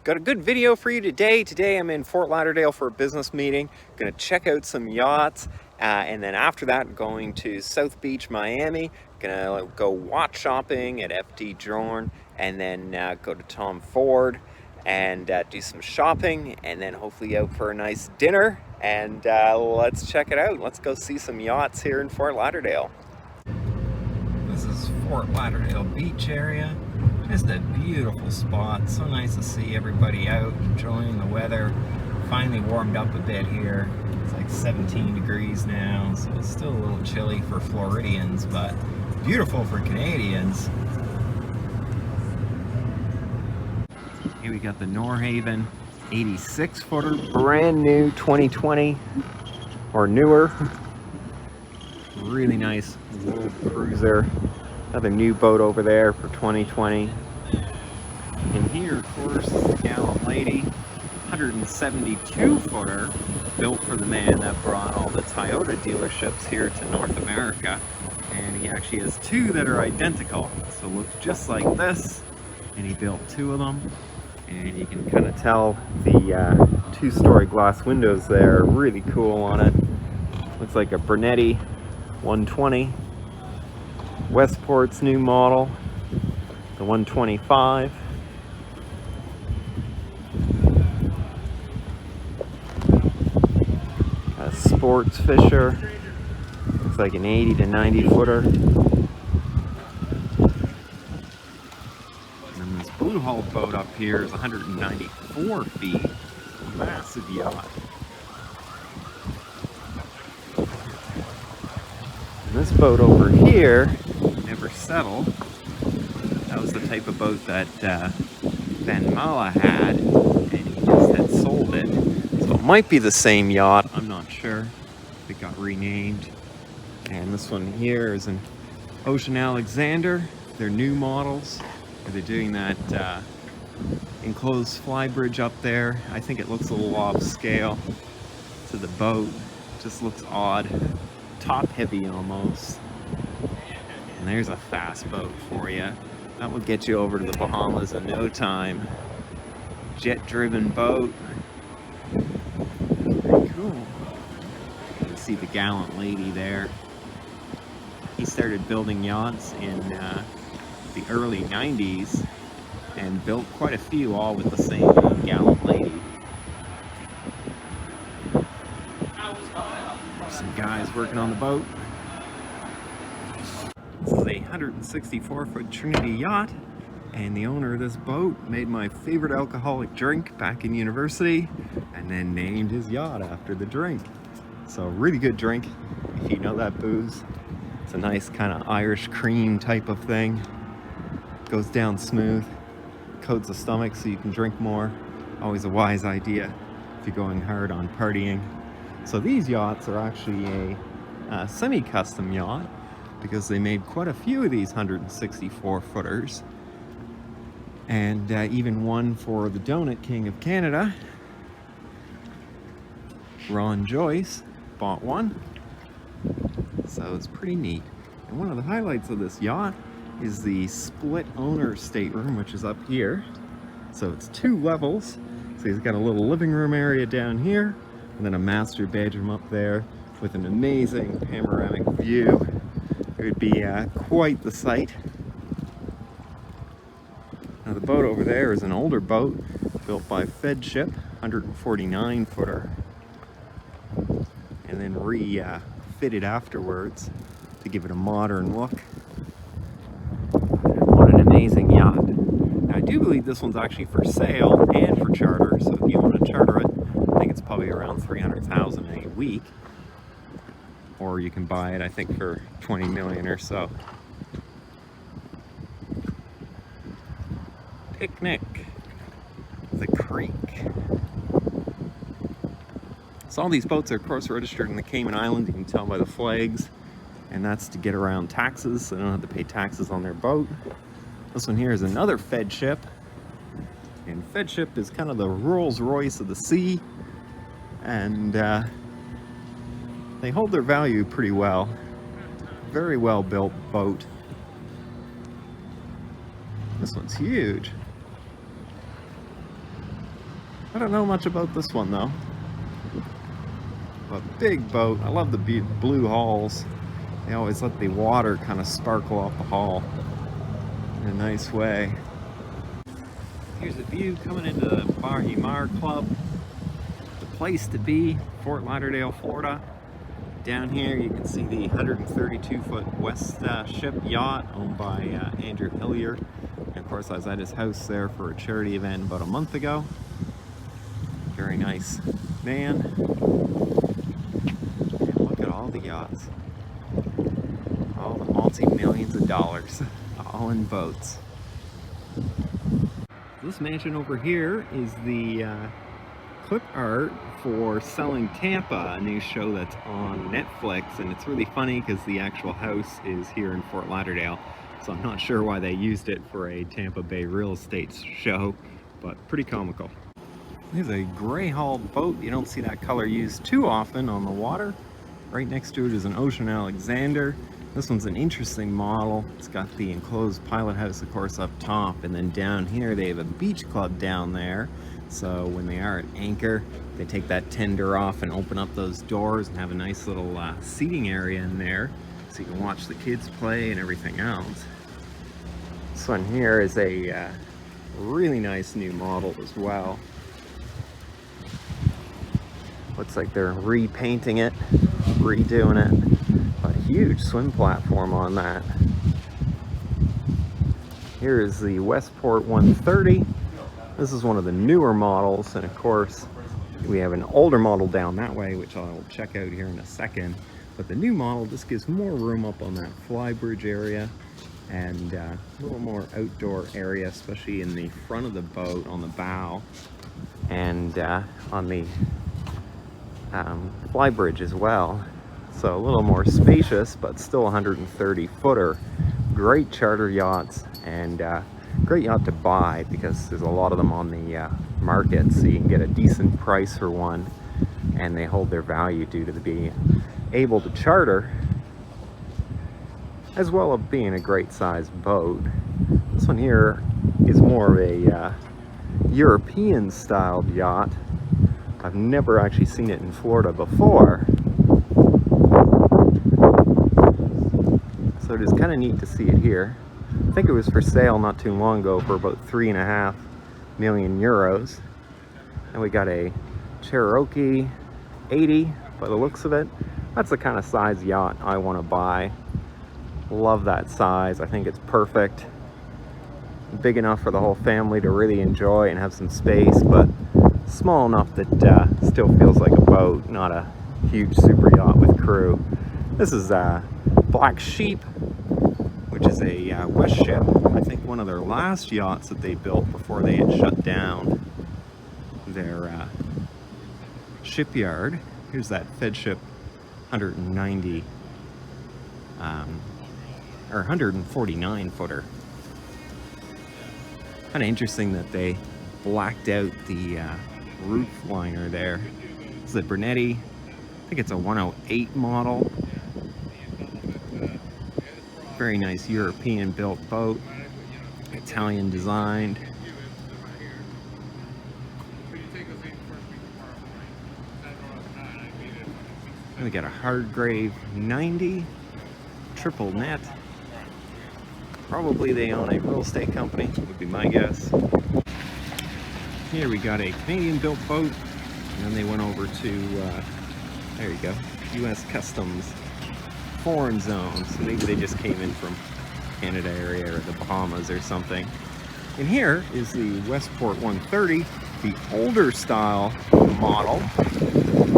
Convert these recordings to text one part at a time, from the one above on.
Got a good video for you today. Today I'm in Fort Lauderdale for a business meeting. Gonna check out some yachts, and then after that going to South Beach, Miami. Gonna go watch shopping at FD Journe, and then go to Tom Ford and do some shopping, and then hopefully out for a nice dinner. And let's check it out. Let's go see some yachts here in Fort Lauderdale. This is Fort Lauderdale beach area. Just a beautiful spot. So nice to see everybody out enjoying the weather. Finally warmed up a bit here. It's like 17 degrees now, so it's still a little chilly for Floridians, but beautiful for Canadians. Here we got the Norhaven 86 footer, brand new 2020 or newer. Really nice little cruiser. Another new boat over there for 2020. And here, of course, is the Gallant Lady, 172 footer, built for the man that brought all the Toyota dealerships here to North America. And he actually has two that are identical, so look just like this. And he built two of them. And you can kind of tell the two-story glass windows there are really cool on it. Looks like a Brunetti 120. Westport's new model, the 125. A sports fisher. Looks like an 80 to 90 footer. And then this blue hull boat up here is 194 feet. Massive yacht. And this boat over here never settled. That was the type of boat that Van Mala had, and he just had sold it. So it might be the same yacht, I'm not sure. It got renamed. And this one here is an Ocean Alexander. They're new models. They're doing that enclosed fly bridge up there. I think it looks a little off scale to the boat. Just looks odd. Top heavy almost. And there's a fast boat for you. That will get you over to the Bahamas in no time. Jet driven boat. Very cool. You can see the Gallant Lady there. He started building yachts in the early 90s and built quite a few, all with the same Gallant Lady. Some guys working on the boat. This is a 164-foot Trinity yacht, and the owner of this boat made my favorite alcoholic drink back in university and then named his yacht after the drink. So really good drink if you know that booze. It's a nice kind of Irish cream type of thing. Goes down smooth, coats the stomach so you can drink more. Always a wise idea if you're going hard on partying. So these yachts are actually a semi-custom yacht because they made quite a few of these 164 footers. And even one for the Donut King of Canada. Ron Joyce bought one. So it's pretty neat. And one of the highlights of this yacht is the split owner stateroom, which is up here. So it's two levels. So he's got a little living room area down here, and then a master bedroom up there with an amazing panoramic view. It would be quite the sight. Now the boat over there is an older boat built by Fed Ship, 149 footer, and then refitted afterwards to give it a modern look. What an amazing yacht. Now, I do believe this one's actually for sale and for charter, so if you want to charter it, I think it's probably around $300,000 a week, or you can buy it, I think, for $20 million or so. Picnic, the creek. So all these boats are, of course, registered in the Cayman Islands. You can tell by the flags, and that's to get around taxes, so they don't have to pay taxes on their boat. This one here is another Fed Ship, and Fed Ship is kind of the Rolls Royce of the sea, and they hold their value pretty well. Very well built boat. This one's huge. I don't know much about this one though. A big boat. I love the blue hulls. They always let the water kind of sparkle off the hull in a nice way. Here's the view coming into the Mahi Mar Club. The place to be, Fort Lauderdale, Florida. Down here you can see the 132-foot West Ship yacht owned by Andrew Hillier. And of course I was at his house there for a charity event about a month ago. Very nice man. And look at all the yachts. All the multi-millions of dollars, all in boats. This mansion over here is the clip art for Selling Tampa, a new show that's on Netflix, and it's really funny because the actual house is here in Fort Lauderdale, so I'm not sure why they used it for a Tampa Bay real estate show, but pretty comical. There's a gray hulled boat. You don't see that color used too often on the water. Right next to it is an Ocean Alexander. This one's an interesting model. It's got the enclosed pilot house, of course, up top, and then down here they have a beach club down there. So when they are at anchor, they take that tender off and open up those doors and have a nice little seating area in there, so you can watch the kids play and everything else. This one here is a really nice new model as well. Looks like they're repainting it, redoing it. A huge swim platform on that. Here is the Westport 130. This is one of the newer models, and of course we have an older model down that way, which I'll check out here in a second. But the new model just gives more room up on that flybridge area and a little more outdoor area, especially in the front of the boat on the bow and on the flybridge as well. So a little more spacious, but still 130 footer. Great charter yachts, and great yacht to buy because there's a lot of them on the market, so you can get a decent price for one, and they hold their value due to being able to charter, as well as being a great sized boat. This one here is more of a European styled yacht. I've never actually seen it in Florida before, so it is kind of neat to see it here. I think it was for sale not too long ago for about 3.5 million euros. And we got a Cherokee 80 by the looks of it. That's the kind of size yacht I want to buy. Love that size. I think it's perfect. Big enough for the whole family to really enjoy and have some space, but small enough that still feels like a boat, not a huge super yacht with crew. This is Black Sheep, which is a West Ship. I think one of their last yachts that they built before they had shut down their shipyard. Here's that Fed Ship 190 or 149 footer. Kind of interesting that they blacked out the roof liner there. This is a Brunetti. I think it's a 108 model. Very nice European built boat, Italian designed. And we got a Hardgrave 90 triple net. Probably they own a real estate company, would be my guess. Here we got a Canadian built boat, and then they went over to there you go, US Customs foreign zone, so maybe they just came in from Canada area or the Bahamas or something. And here is the Westport 130, the older style model,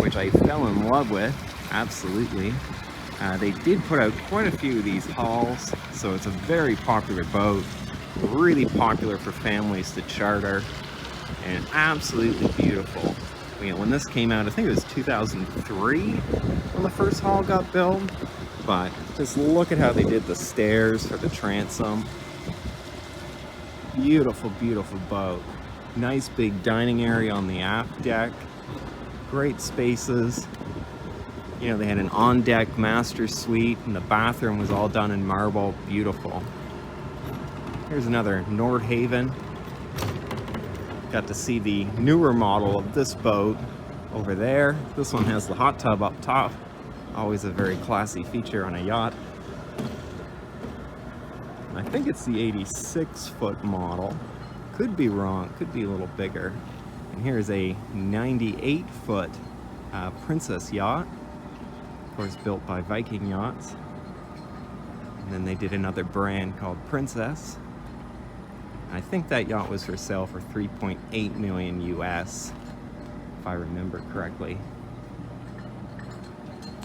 which I fell in love with, absolutely. They did put out quite a few of these hulls, so it's a very popular boat, really popular for families to charter, and absolutely beautiful. You know, when this came out, I think it was 2003 when the first hull got built, but just look at how they did the stairs for the transom. Beautiful, beautiful boat. Nice big dining area on the aft deck. Great spaces. You know, they had an on-deck master suite, and the bathroom was all done in marble. Beautiful. Here's another Nordhaven. Got to see the newer model of this boat over there. This one has the hot tub up top. Always a very classy feature on a yacht. I think it's the 86-foot model. Could be wrong, could be a little bigger. And here's a 98-foot Princess yacht. Of course, built by Viking Yachts. And then they did another brand called Princess. I think that yacht was for sale for $3.8 million US, if I remember correctly.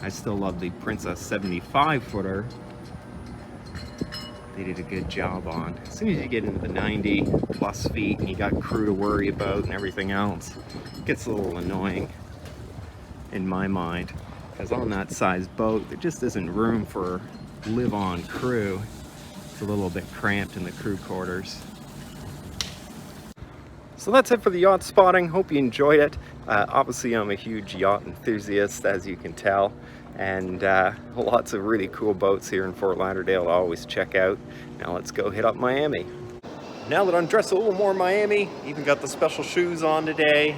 I still love the Princess 75-footer. They did a good job on. As soon as you get into the 90 plus feet and you got crew to worry about and everything else, it gets a little annoying in my mind. Because on that size boat, there just isn't room for live-on crew. It's a little bit cramped in the crew quarters. So that's it for the yacht spotting. Hope you enjoyed it. Obviously, I'm a huge yacht enthusiast, as you can tell, and lots of really cool boats here in Fort Lauderdale to always check out. Now let's go hit up Miami. Now that I'm dressed a little more Miami, even got the special shoes on today,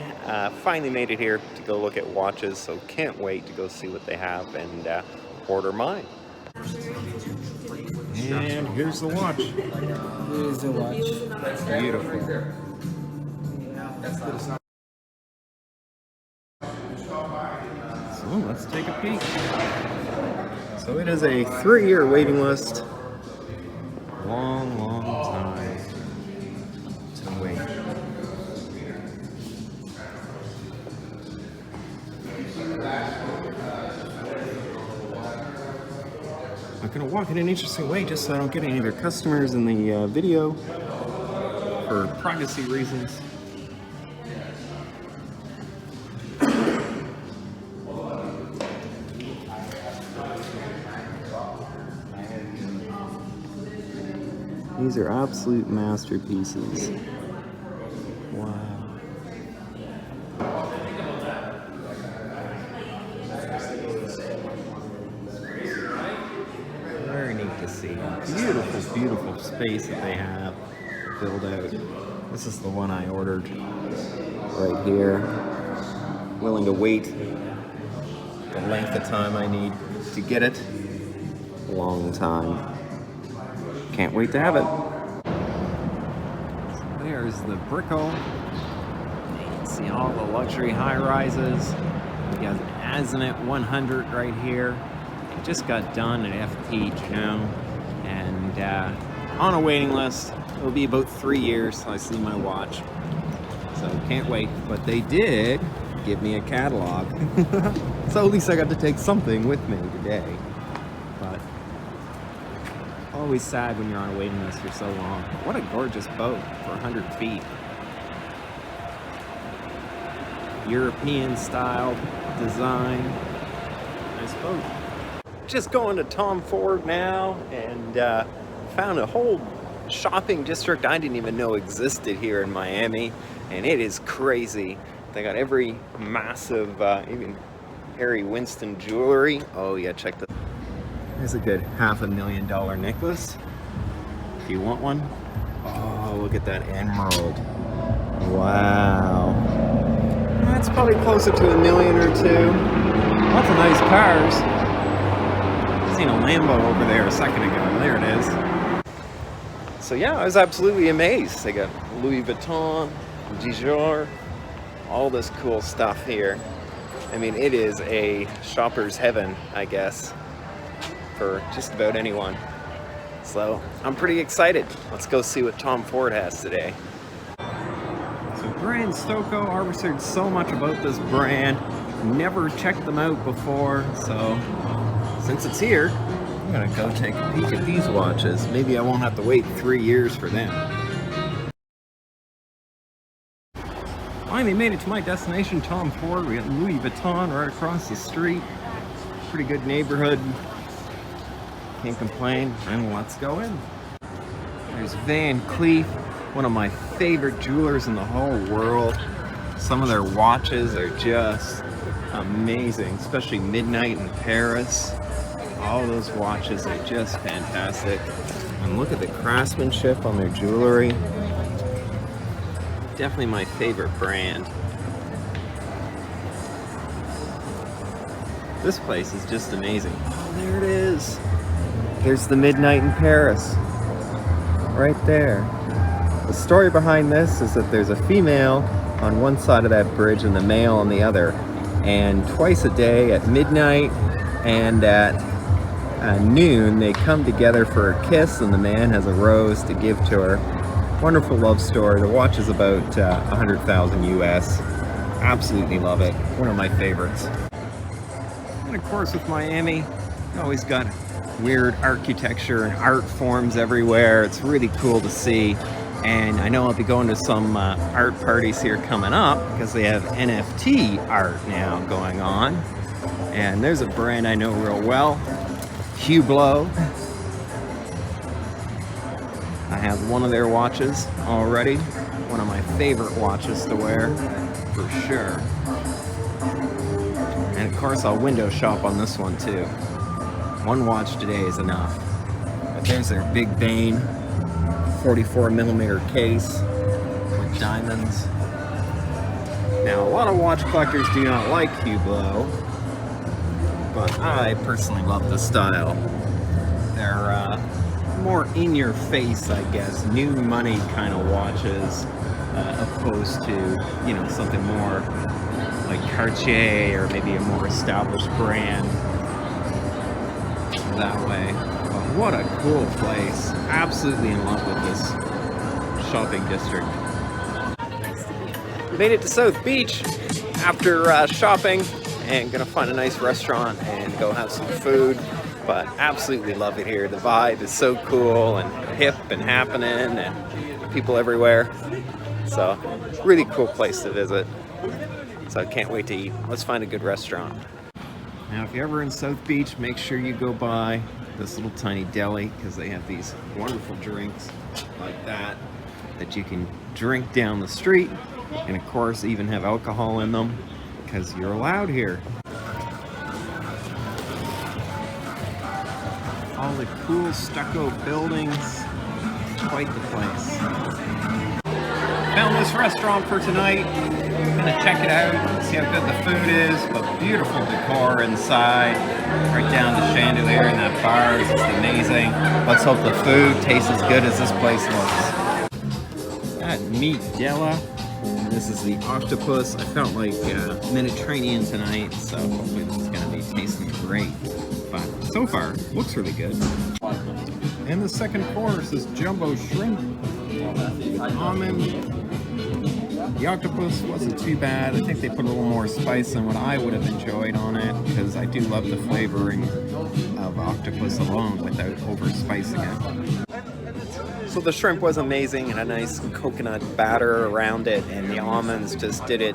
finally made it here to go look at watches, so can't wait to go see what they have and order mine. And here's the watch. Here's the watch. Beautiful. So let's take a peek. So it is a 3-year waiting list. Long, long time to wait. I'm gonna walk in an interesting way just so I don't get any of their customers in the video for privacy reasons. These are absolute masterpieces. Wow. Very neat to see. Beautiful, beautiful space that they have filled out. This is the one I ordered right here. Willing to wait the length of time I need to get it. A long time. Can't wait to have it. So there's the Brickle. You can see all the luxury high-rises. We got an Azimuth 100 right here. It just got done at FP Journe, and on a waiting list. It'll be about 3 years till I see my watch. So can't wait. But they did give me a catalog. So at least I got to take something with me today. But always sad when you're on a waiting list for so long. What a gorgeous boat for 100 feet. European style design. Nice boat. Just going to Tom Ford now, and found a whole shopping district I didn't even know existed here in Miami, and it is crazy. They got every massive, even Harry Winston jewelry. Oh yeah, check this. There's a good $500,000 necklace, if you want one. Oh, look at that emerald. Wow. That's probably closer to $1 million or two. Lots of nice cars. Seen a Lambo over there a second ago. There it is. So yeah, I was absolutely amazed. They got Louis Vuitton, Journe, all this cool stuff here. I mean, it is a shopper's heaven, I guess, for just about anyone. So I'm pretty excited. Let's go see what Tom Ford has today. So brand Stoco, I've researched so much about this brand. Never checked them out before, so since it's here, I'm gonna go take a peek at these watches. Maybe I won't have to wait 3 years for them. Finally made it to my destination, Tom Ford. We got Louis Vuitton right across the street. Pretty good neighborhood. Can't complain, and let's go in. There's Van Cleef, one of my favorite jewelers in the whole world. Some of their watches are just amazing, especially Midnight in Paris. All those watches are just fantastic. And look at the craftsmanship on their jewelry. definitely my favorite brand. This place is just amazing. Oh, there it is. There's the Midnight in Paris. Right there. The story behind this is that there's a female on one side of that bridge and the male on the other. And twice a day at midnight and at noon, they come together for a kiss, and the man has a rose to give to her. Wonderful love story. The watch is about 100,000 US. Absolutely love it. One of my favorites. And of course with Miami, you always got weird architecture and art forms everywhere. It's really cool to see. And I know I'll be going to some art parties here coming up because they have NFT art now going on. And there's a brand I know real well, Hublot. I have one of their watches already. One of my favorite watches to wear, for sure. And of course I'll window shop on this one too. One watch today is enough. But there's their Big Bane 44mm case with diamonds. Now, a lot of watch collectors do not like Hublot, but I personally love the style. They're more in your face, I guess, new money kind of watches, opposed to, you know, something more like Cartier or maybe a more established brand that way. But what a cool place. Absolutely in love with this shopping district. Made it to South Beach after shopping and gonna find a nice restaurant and go have some food. But absolutely love it here. The vibe is so cool and hip and happening and people everywhere. So really cool place to visit. So I can't wait to eat. Let's find a good restaurant. Now if you're ever in South Beach, make sure you go by this little tiny deli because they have these wonderful drinks like that you can drink down the street, and of course even have alcohol in them because you're allowed here. All the cool stucco buildings, quite the place. Found this restaurant for tonight. Gonna check it out, see how good the food is, but beautiful decor inside, right down the chandelier in that bar is just amazing. Let's hope the food tastes as good as this place looks. Got meat della, and this is the octopus. I felt like Mediterranean tonight, so hopefully this is gonna be tasting great. But so far, looks really good. And the second course is jumbo shrimp with almond. The octopus wasn't too bad. I think they put a little more spice than what I would have enjoyed on it because I do love the flavoring of octopus alone without over-spicing it. So the shrimp was amazing and a nice coconut batter around it, and the almonds just did it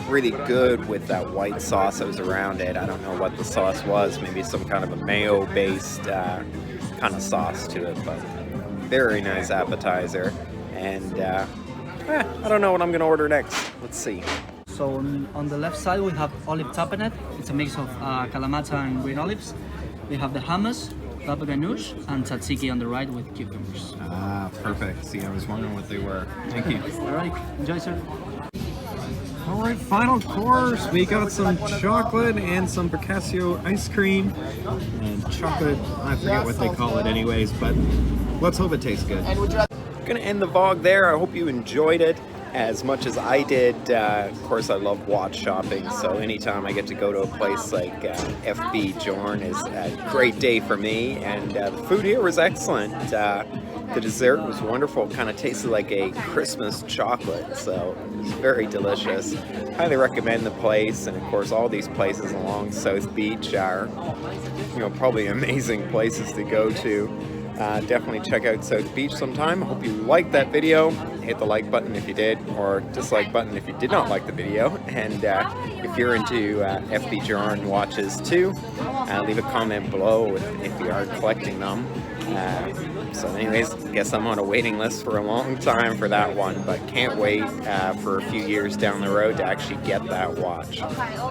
really good with that white sauce that was around it. I don't know what the sauce was, maybe some kind of a mayo-based kind of sauce to it, but very nice appetizer. And I don't know what I'm going to order next. Let's see. So on the left side we have olive tapenade. It's a mix of kalamata and green olives. We have the hummus, baba ganoush, and tzatziki on the right with cucumbers. Ah, perfect. See, I was wondering what they were. Thank you. All right, enjoy, sir. All right, final course. We got some chocolate and some Picasso ice cream. And chocolate, I forget what they call it anyways, but let's hope it tastes good. Gonna end the vlog there. I hope you enjoyed it as much as I did. Of course, I love watch shopping, so anytime I get to go to a place like FB Journe is a great day for me. And the food here was excellent. The dessert was wonderful. Kind of tasted like a Christmas chocolate, so it was very delicious. Highly recommend the place, and of course, all these places along South Beach are, you know, probably amazing places to go to. Definitely check out South Beach sometime. I hope you liked that video. Hit the like button if you did, or dislike button if you did not like the video. And if you're into FB Journe watches too, leave a comment below if you are collecting them. So anyways, I guess I'm on a waiting list for a long time for that one, but can't wait for a few years down the road to actually get that watch.